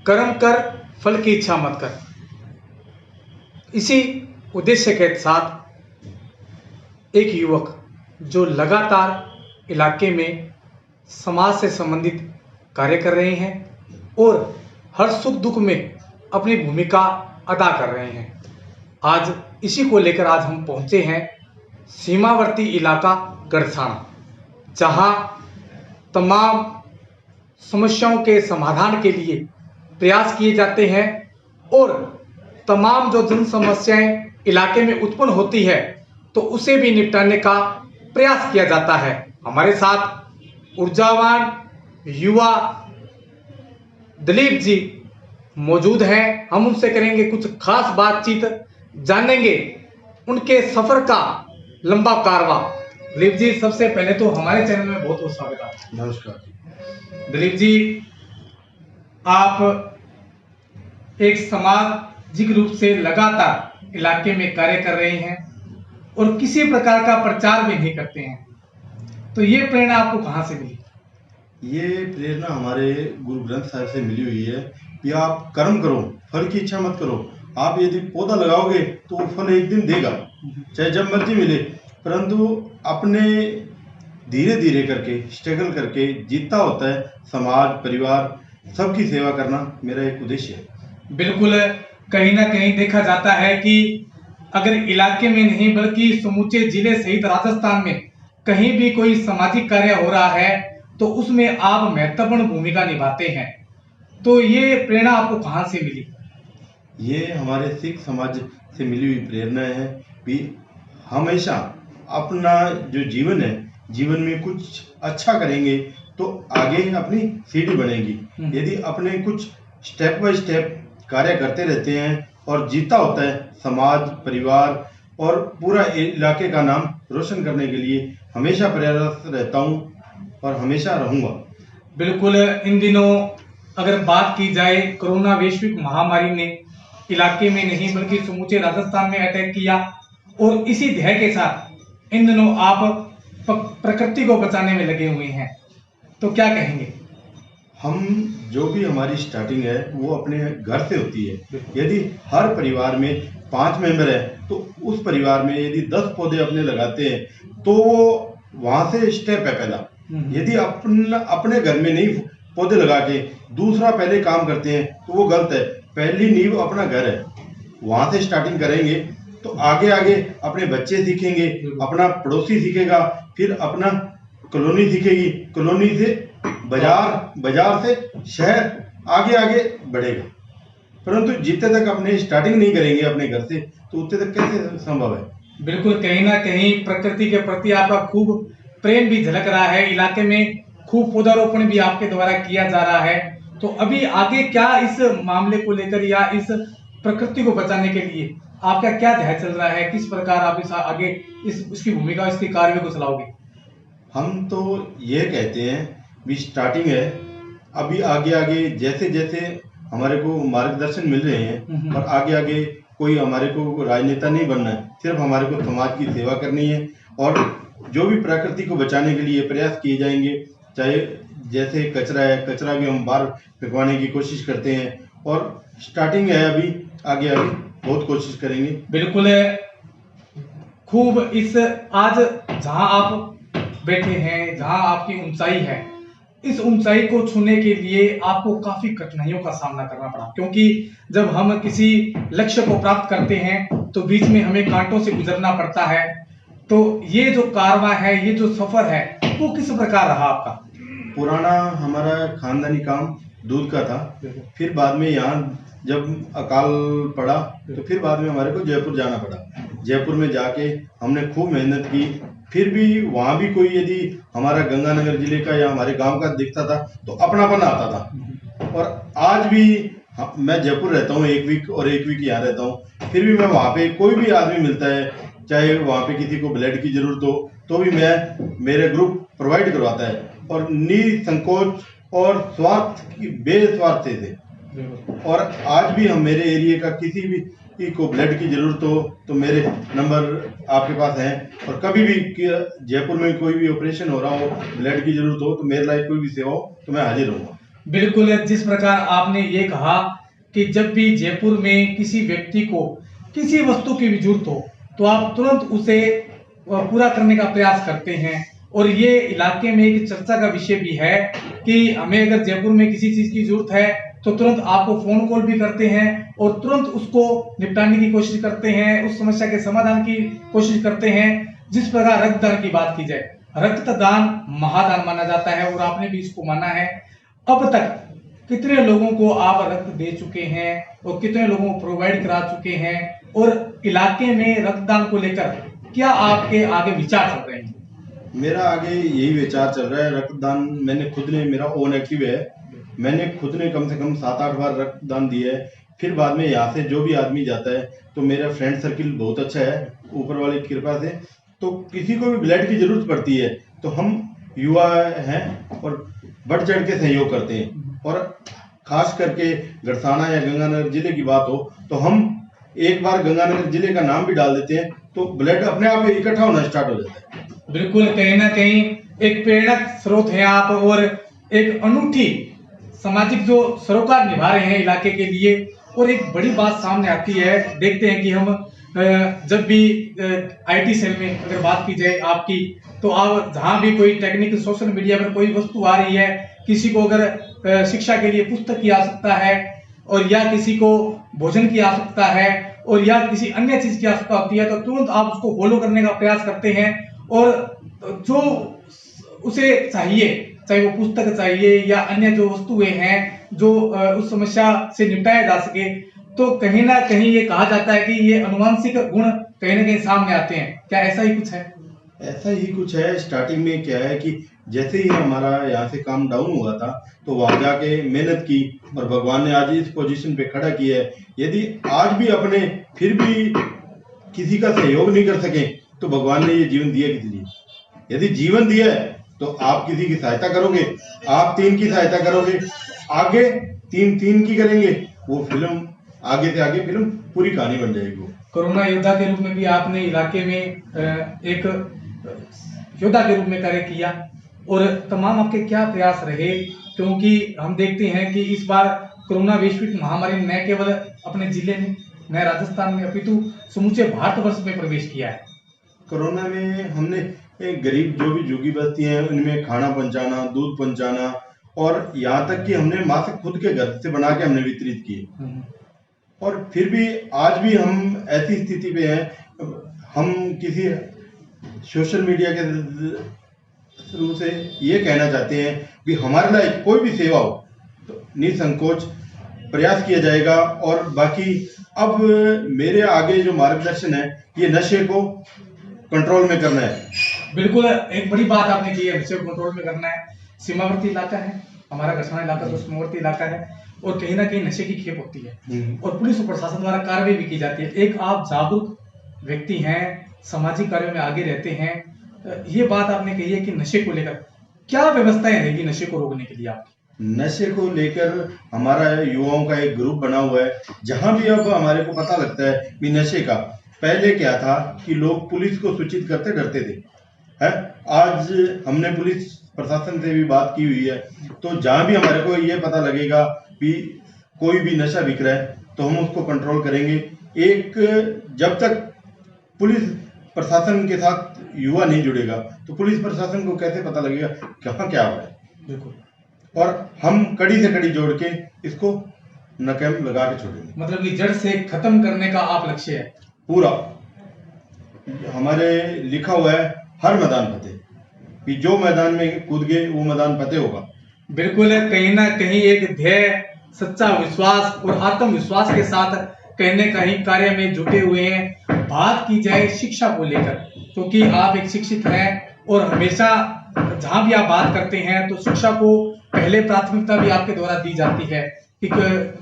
कर्म कर, फल की इच्छा मत कर। इसी उद्देश्य के साथ एक युवक जो लगातार इलाके में समाज से संबंधित कार्य कर रहे हैं और हर सुख दुख में अपनी भूमिका अदा कर रहे हैं, आज इसी को लेकर आज हम पहुंचे हैं सीमावर्ती इलाका गड़साना, जहां तमाम समस्याओं के समाधान के लिए प्रयास किए जाते हैं और तमाम जो जन समस्याएं इलाके में उत्पन्न होती है तो उसे भी निपटाने का प्रयास किया जाता है। हमारे साथ ऊर्जावान युवा दिलीप जी मौजूद हैं। हम उनसे करेंगे कुछ खास बातचीत, जानेंगे उनके सफर का लंबा कारवां। दिलीप जी, सबसे पहले तो हमारे चैनल में बहुत बहुत स्वागत है। नमस्कार दिलीप जी, आप एक सामाजिक रूप से लगातार इलाके में कार्य कर रहे हैं और किसी प्रकार का प्रचार भी नहीं करते हैं, तो ये प्रेरणा आपको कहाँ से मिली? ये प्रेरणा हमारे गुरु ग्रंथ साहिब से मिली हुई है कि आप कर्म करो, फल की इच्छा मत करो। आप यदि पौधा लगाओगे तो वो फल एक दिन देगा, चाहे जब मर्जी मिले, परंतु अपने धीरे धीरे करके स्ट्रगल करके जीतना होता है। समाज परिवार सबकी सेवा करना मेरा एक उद्देश्य है। बिल्कुल, कहीं ना कहीं देखा जाता है कि अगर इलाके में नहीं बल्कि समूचे जिले सहित राजस्थान में कहीं भी कोई सामाजिक कार्य हो रहा है तो उसमें आप महत्वपूर्ण भूमिका निभाते हैं, तो ये प्रेरणा आपको कहाँ से मिली? ये हमारे सिख समाज से मिली हुई प्रेरणा है कि हमेशा अपना जो जीवन है, जीवन में कुछ अच्छा करेंगे तो आगे अपनी सीढ़ी बनेगी। यदि अपने कुछ स्टेप बाय स्टेप कार्य करते रहते हैं और जीता होता है समाज परिवार और पूरा इलाके का नाम रोशन करने के लिए हमेशा प्रयासरत रहता हूँ और हमेशा रहूँगा। बिल्कुल, इन दिनों अगर बात की जाए, कोरोना वैश्विक महामारी ने इलाके में नहीं बल्कि समूचे राजस्थान में अटैक किया और इसी ध्येय के साथ इन दिनों आप प्रकृति को बचाने में लगे हुए हैं, तो क्या कहेंगे? हम जो भी हमारी स्टार्टिंग है वो अपने घर से होती है। यदि हर परिवार में 5 मेंबर है तो उस परिवार में यदि 10 पौधे अपने लगाते हैं तो वो वहां से स्टेप है पहला। यदि अपने घर में नहीं पौधे लगा के दूसरा पहले काम करते हैं तो वो गलत है। पहली नींव अपना घर है, वहां से स्टार्टिंग करेंगे तो आगे आगे अपने बच्चे सीखेंगे, अपना पड़ोसी सीखेगा, फिर अपना कॉलोनी सीखेगी, कॉलोनी से बाजार, बाजार से शहर, आगे आगे बढ़ेगा। परंतु जितने तक अपने स्टार्टिंग नहीं करेंगे अपने घर से तो उतने तक कैसे संभव है? बिल्कुल, कहीं ना कहीं प्रकृति के प्रति आपका खूब प्रेम भी झलक रहा है। इलाके में खूब पौधारोपण भी आपके द्वारा किया जा रहा है, तो अभी आगे क्या इस मामले को लेकर या इस प्रकृति को बचाने के लिए आपका क्या ध्येय चल रहा है? किस प्रकार आप इस आगे इसकी भूमिका, इसके कार्य को चलाओगे? हम तो ये कहते हैं भी स्टार्टिंग है, अभी आगे आगे जैसे जैसे हमारे को मार्गदर्शन मिल रहे हैं और आगे आगे कोई हमारे को राजनेता नहीं बनना है, सिर्फ हमारे को समाज की सेवा करनी है और जो भी प्रकृति को बचाने के लिए प्रयास किए जाएंगे, चाहे जैसे कचरा है, कचरा भी हम बाहर फेंकवाने की कोशिश करते हैं और स्टार्टिंग है, अभी आगे आगे बहुत कोशिश करेंगे। बिल्कुल, खूब इस आज जहां आप बैठे हैं, जहां आपकी ऊंचाई है, इस ऊंचाई को छूने के लिए आपको काफी कठिनाइयों का सामना करना पड़ा, क्योंकि जब हम किसी लक्ष्य को प्राप्त करते हैं तो बीच में हमें कांटों से गुजरना पड़ता है। तो ये जो कारवां है, ये जो सफर है, वो किस प्रकार रहा आपका? पुराना हमारा खानदानी काम दूध का था, फिर बाद में यहाँ जब अकाल पड़ा तो फिर बाद में हमारे को जयपुर जाना पड़ा। जयपुर में जाके हमने खूब मेहनत की, फिर भी वहाँ भी कोई यदि हमारा गंगानगर जिले का या हमारे गांव का दिखता था तो अपनापन आता था। और आज भी मैं जयपुर रहता हूँ 1 वीक और 1 वीक यहाँ रहता हूँ, फिर भी मैं वहाँ पे कोई भी आदमी मिलता है, चाहे वहाँ पे किसी को ब्लड की जरूरत हो तो भी मेरे ग्रुप प्रोवाइड करवाता है और निसंकोच और स्वार्थ की बेस्वार्थ थे। और आज भी हम मेरे एरिया का किसी भी को ब्लड की जरूरत हो तो मेरे नंबर आपके पास हैं और कभी भी जयपुर में कोई भी ऑपरेशन हो रहा हो, ब्लड की जरूरत हो तो मेरे लायक कोई भी सेवा हो तो मैं हाजिर रहूँगा। बिल्कुल, जिस प्रकार आपने ये कहा कि जब भी जयपुर में किसी व्यक्ति को किसी वस्तु की भी जरूरत हो तो आप तुरंत उसे पूरा करने का प्रयास करते हैं। और ये इलाके में एक चर्चा का विषय भी है कि हमें अगर जयपुर में किसी चीज की जरूरत है तो तुरंत आपको फोन कॉल भी करते हैं और तुरंत उसको निपटाने की कोशिश करते हैं, उस समस्या के समाधान की कोशिश करते हैं। जिस प्रकार रक्तदान की बात की जाए, रक्तदान महादान माना जाता है और आपने भी इसको माना है। अब तक कितने लोगों को आप रक्त दे चुके हैं और कितने लोगों को प्रोवाइड करा चुके हैं, और इलाके में रक्तदान को लेकर क्या आपके आगे विचार चल रहे हैं? मेरा आगे यही विचार चल रहा है। रक्तदान मैंने खुद ने, मेरा ओन एक्टिव है, मैंने खुद ने कम से कम 7-8 बार रक्तदान दिया है। फिर बाद में यहाँ से जो भी आदमी जाता है, तो मेरा फ्रेंड सर्किल बहुत अच्छा है ऊपर वाले की कृपा से। तो किसी को भी ब्लड की जरूरत पड़ती है तो हम युवा हैं और बढ़ चढ़ के सहयोग करते हैं। और खास करके गरसाना या गंगानगर जिले की बात हो तो हम एक बार गंगानगर जिले का नाम भी डाल देते हैं तो ब्लड अपने आप इकट्ठा होना स्टार्ट हो जाता है। बिल्कुल, कहीं ना कहीं एक प्रेरक स्रोत है आप, और एक अनूठी सामाजिक जो सरोकार निभा रहे हैं इलाके के लिए। और एक बड़ी बात सामने आती है, देखते हैं कि हम जब भी आईटी सेल में अगर बात की जाए आपकी, तो आप जहां भी कोई टेक्निकल सोशल मीडिया पर कोई वस्तु आ रही है, किसी को अगर शिक्षा के लिए पुस्तक की आवश्यकता है और या किसी को भोजन की आवश्यकता है और या किसी अन्य चीज की आवश्यकता होती है, तो तुरंत आप उसको फॉलो करने का प्रयास करते हैं। और जो उसे चाहिए, चाहे वो पुस्तक चाहिए या अन्य जो वस्तुएं हैं जो उस समस्या से निपटाया जा सके, तो कहीं ना कहीं ये कहा जाता है कि ये अनुवांशिक गुण कहीं ना कहीं सामने आते हैं। क्या ऐसा ही कुछ है? ऐसा ही कुछ है। स्टार्टिंग में क्या है कि जैसे ही हमारा यहाँ से काम डाउन हुआ था तो वहां जाके मेहनत की और भगवान ने आज इस पोजीशन पे खड़ा किया है। यदि आज भी अपने फिर भी किसी का सहयोग नहीं कर सके तो भगवान ने ये जीवन दिया किस लिए? यदि जीवन दिया है तो आप किसी की सहायता करोगे, आप 3 की सहायता करोगे, आगे 3 की करेंगे, वो फिल्म आगे से आगे फिल्म पूरी कहानी बन जाएगी। वो कोरोना योद्धा के रूप में भी आपने इलाके में एक योद्धा के रूप में कार्य किया, और तमाम आपके क्या प्रयास रहे? क्योंकि हम देखते हैं कि इस बार कोरोना वैश्विक महामारी ने न केवल अपने जिले में, न राजस्थान में, अपितु समूचे भारतवर्ष में प्रवेश किया है। कोरोना में हमने गरीब जो भी झुग्गी बस्ती हैं उनमें खाना पहुंचाना, दूध पहुंचाना, और यहाँ तक कि हमने मास्क खुद के घर से बना के हमने वितरित किए। और फिर भी आज भी हम ऐसी स्थिति पे हैं, हम किसी सोशल मीडिया के थ्रू से ये कहना चाहते हैं कि हमारे लायक कोई भी सेवा हो तो निसंकोच प्रयास किया जाएगा। और बाकी अब मेरे आगे जो मार्गदर्शन है, ये नशे को कंट्रोल में करना है। बिल्कुल, एक बड़ी बात आपने की है, नशे को कंट्रोल में करना है। सीमावर्ती इलाका है हमारा, गरसाना इलाका तो सीमावर्ती इलाका है, और कहीं ना कहीं नशे की खेप होती है और पुलिस और प्रशासन द्वारा कार्रवाई भी की जाती है। एक आप जागरूक व्यक्ति हैं, सामाजिक कार्यों में आगे रहते हैं, ये बात आपने कही है कि नशे को लेकर क्या व्यवस्थाएं रहेगी नशे को रोकने के लिए आपकी? नशे को लेकर हमारा युवाओं का एक ग्रुप बना हुआ है, जहां भी अब हमारे को पता लगता है कि नशे का, पहले क्या था कि लोग पुलिस को सूचित करते डरते थे, है? आज हमने पुलिस प्रशासन से भी बात की हुई है, तो जहां भी हमारे को ये पता लगेगा कि कोई भी नशा बिक रहा है तो हम उसको कंट्रोल करेंगे। एक जब तक पुलिस प्रशासन के साथ युवा नहीं जुड़ेगा तो पुलिस प्रशासन को कैसे पता लगेगा कहाँ क्या हो रहा है? बिल्कुल, और हम कड़ी से कड़ी जोड़ के इसको नकेम लगा के छोड़ेंगे। मतलब कि जड़ से खत्म करने का आप लक्ष्य है? पूरा हमारे लिखा हुआ है, हर मैदान फतेह, कि जो मैदान में कूद गए वो मैदान फतेह होगा। बिल्कुल, कहीं ना कहीं एक ध्येय, सच्चा विश्वास और आत्मविश्वास के साथ कहीं ना कहीं कार्य में जुटे हुए हैं। बात की जाए शिक्षा को लेकर, क्योंकि आप एक शिक्षित हैं और हमेशा जहां भी आप बात करते हैं तो शिक्षा को पहले प्राथमिकता भी आपके द्वारा दी जाती है कि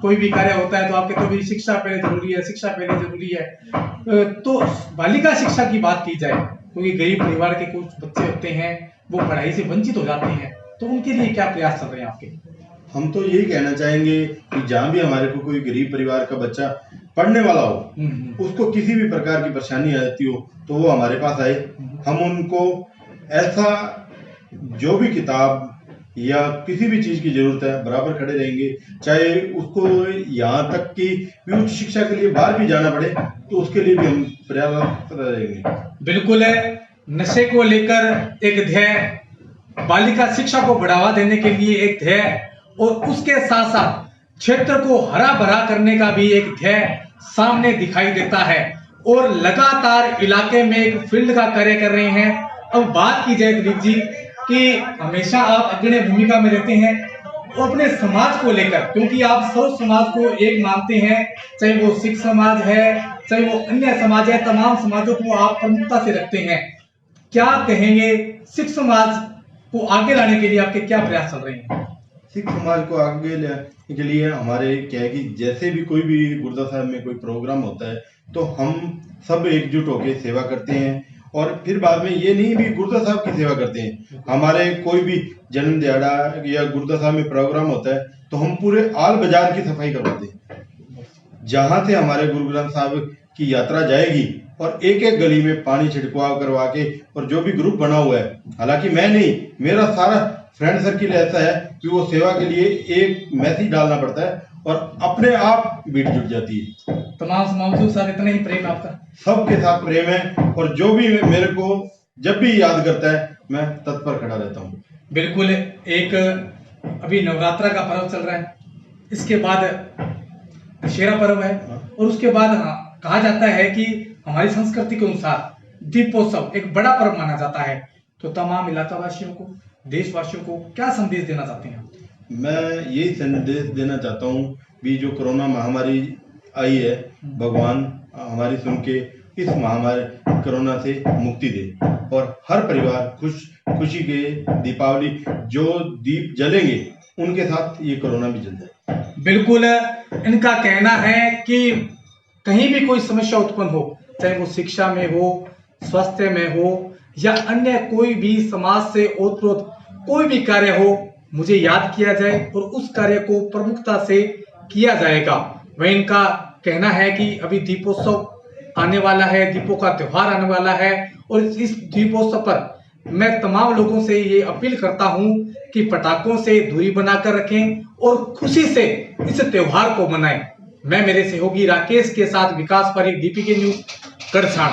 कोई भी कार्य होता है तो आपके तो भी शिक्षा पहले जरूरी है, शिक्षा पहले जरूरी है। तो बालिका शिक्षा की बात की जाए, क्योंकि गरीब परिवार के कुछ बच्चे होते हैं वो पढ़ाई से वंचित हो जाते हैं, तो उनके लिए क्या प्रयास चल रहे हैं आपके? हम तो यही कहना चाहेंगे कि जहां भी हमारे को कोई गरीब परिवार का बच्चा पढ़ने वाला हो, उसको किसी भी प्रकार की परेशानी आती हो तो वो हमारे पास आए। हम उनको ऐसा जो भी किताब या किसी भी चीज की जरूरत है बराबर खड़े रहेंगे। चाहे उसको यहाँ तक कि उच्च शिक्षा के लिए बाहर भी जाना पड़े तो उसके लिए भी हम प्रयासरत रहेंगे। बिल्कुल है। नशे को लेकर एक ध्येय, बालिका शिक्षा को बढ़ावा देने के लिए एक ध्येय और उसके साथ साथ क्षेत्र को हरा भरा करने का भी एक ध्येय सामने दिखाई देता है और लगातार इलाके में एक फील्ड का कार्य कर रहे हैं। अब बात की जाए दिलीप जी कि हमेशा आप अग्रणी भूमिका में रहते हैं वो अपने समाज को लेकर, क्योंकि आप सर्व समाज को एक मानते हैं, चाहे वो सिख समाज है चाहे वो अन्य समाज है, तमाम समाजों को आप प्रमुखता से रखते हैं। क्या कहेंगे सिख समाज को आगे लाने के लिए आपके क्या प्रयास चल रहे हैं? सिख समाज को आगे लाने के लिए हमारे क्या है कि जैसे भी कोई भी गुरुद्वारा साहब में कोई प्रोग्राम होता है तो हम सब एकजुट होकर सेवा करते हैं। और फिर बाद में ये नहीं भी गुरुद्वारा साहब की सेवा करते हैं, हमारे कोई भी जन्म दिहाड़ा या गुरुद्वारा साहब में प्रोग्राम होता है तो हम पूरे आल बाजार की सफाई करवाते हैं। जहां से हमारे गुरु ग्रंथ साहब की यात्रा जाएगी और एक एक गली में पानी छिड़काव करवा के, और जो भी ग्रुप बना हुआ है, हालांकि मैं नहीं, मेरा सारा फ्रेंड सर्किल ऐसा है कि वो सेवा के लिए एक मैसेज डालना पड़ता है और अपने आप भीड़ जुट जाती है। तमाम समाजों के साथ इतना ही प्रेम आपका? सबके साथ प्रेम है और जो भी मेरे को जब भी याद करता है मैं तत्पर खड़ा रहता हूँ। बिल्कुल। एक अभी नवरात्रा का पर्व चल रहा है, इसके बाद दशहरा पर्व है और उसके बाद कहा जाता है कि हमारी संस्कृति के अनुसार दीपोत्सव एक बड़ा पर्व माना जाता है। तो तमाम इलाका वासियों को, देशवासियों को क्या संदेश देना चाहते हैं? मैं यही संदेश देना चाहता हूँ भी जो कोरोना महामारी आई है, भगवान हमारी सुन के इस महामारी कोरोना से मुक्ति दे और हर परिवार खुशी के दीपावली जो दीप जलेंगे उनके साथ ये कोरोना भी जल जाए। बिल्कुल। इनका कहना है कि कहीं भी कोई समस्या उत्पन्न हो, चाहे वो शिक्षा में हो, स्वास्थ्य में हो या अन्य कोई भी समाज से ओतप्रोत कोई भी कार्य हो, मुझे याद किया जाए और उस कार्य को प्रमुखता से किया जाएगा। वह इनका कहना है कि अभी दीपोत्सव आने वाला है, दीपों का त्योहार आने वाला है और इस दीपोत्सव पर मैं तमाम लोगों से ये अपील करता हूं कि पटाखों से दूरी बनाकर रखें और खुशी से इस त्योहार को मनाएं। मैं मेरे सहयोगी राकेश के साथ विकास पारीक, दीपिका न्यूज, गढ़साण।